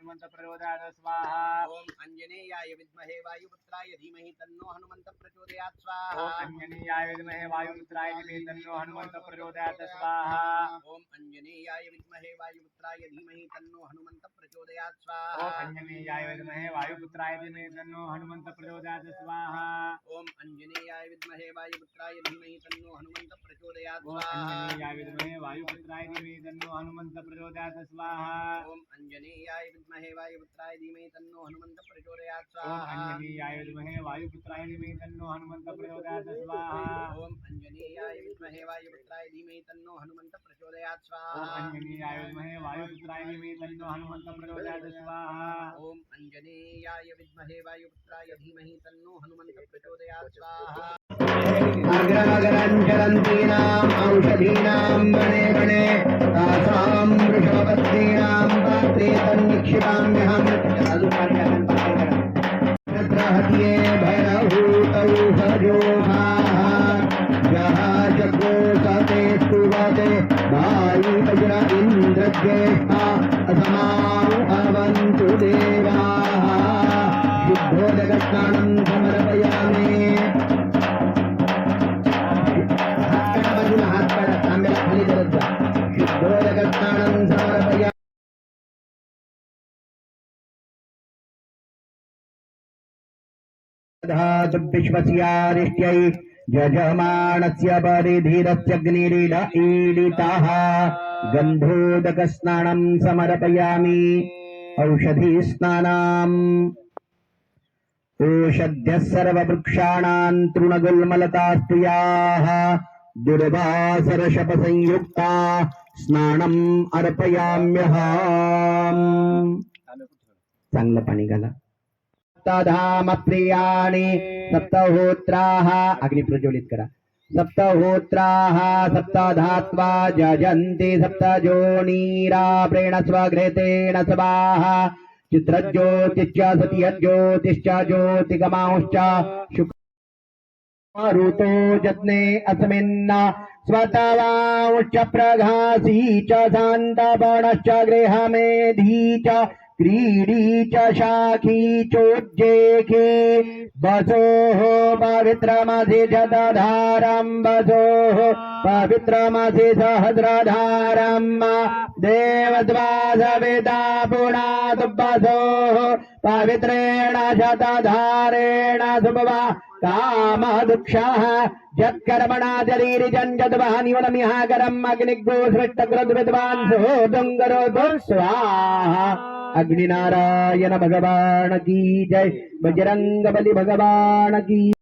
हनुमंत प्रचोदयात् स्वाहा। ओम अंजनेयाय विद्महे वायुपुत्राय धीमहि तन्नो हनुमंत प्रचोदयात् स्वाहा। ओम अंजनेयाय विद्महे वायुपुत्राय धीमहि तन्नो हनुमंत प्रचोदयात् स्वाहा। ओम अंजनेयाय विद्महे वायुपुत्राय धीमहि तन्नो हनुमंत प्रचोदयात् स्वाहा। ओम अंजनेयाय विद्महे वायुपुत्राय धीमहि तन्नो हनुमंत प्रचोदयात् स्वाहा। ओम अंजनेयाय विद्महे वायुपुत्राय धीमहि तन्नो हनुमंत प्रचोदयात् ओम स्वाहा। अंजनेयाय विद्महे वायुपुत्राय धीमहि तन्नो हनुमंत प्रचोदयात् स्वाहा। ओम अंजनेयाय विद्महे वायुपुत्राय धीमहि तन्नो हनुमंत प्रचोदयात् ओम स्वाहा। अंजनेयाय विद्महे वायुपुत्राय धीमहि तन्नो हनुमंत प्रचोदयात् स्वाहा। ओम अंजनेयाय विद्महे वायुपुत्राय धीमहि तन्नो हनुमंत प्रचोदयात् स्वाहा। ओम अंजनेयाय विद्महे वायुपुत्राय धीमहि तन्नो हनुमंत प्रचोदयात् स्वाहा। ओम अंजनेयाय विद्महे वायुपुत्राय धीमहि तन्नो हनुमंत प्रचोदयात् स्वाहा। अग्रागराञ्जलन्तीनाम् औषधीनां वने वने तासां वृषभपत्नीनां पात्रे तन्निक्षिपाम्यहम् तत्र हत्ये भयभूतौ सजोहाः यः जग्रोसते स्तुवते वायुवज्र इन्द्रज्येष्ठा असमानु अवन्तु देवाः शुद्धोदकस्नानं समर्पयामि। हाथ पर तांब्याला खाली करत जा। शुद्धोदकस्नानं समर्पयामि। धातु विश्वस्यारिष्ट्यै यजमानस्य परिधिरस्यग्निरीड ईडितः गन्धोदकस्नानं समर्पयामि। औषधिस्नानाम् ओषध्यः सर्ववृक्षाणां तृणगुल्मलतास्तुयाः दुर्वासरशपसंयुक्ता स्नानम् अर्पयाम्यहम्। चांगलं पाणी घाला। सप्तधाम प्रियाणि सप्तहोत्राः अग्नि प्रज्वलित करा। सप्तहोत्राः सप्तधात्वा जजन्ति सप्तजोनीराप्रेण स्वघृतेन स्वाहा। चित्रज्योतिश्च सत्यज्योतिश्च ज्योतिगमांश्च शुक्रऋतो जज्ञे अस्मिन् स्वतवांश्च प्रघासी च शान्तवर्णश्च गृहमेधी च क्रीडी च शाखी चोज्जेखी वसोः पवित्रमसि शतधारं वसोः पवित्रमसि सहस्रधारं देवद्वासविता पुनात् वसोः पवित्रेण शतधारेण शुभवा कामदुक्षः यत्कर्मणा जरीरिजञ्जद्वहानिवनमिहाकरम् अग्निग्रो सृष्टकृद्विद्वान् सोऽदुङ्गरो स्वाहा। अग्निनारायण भगवान की जय। बजरंग बली भगवान की।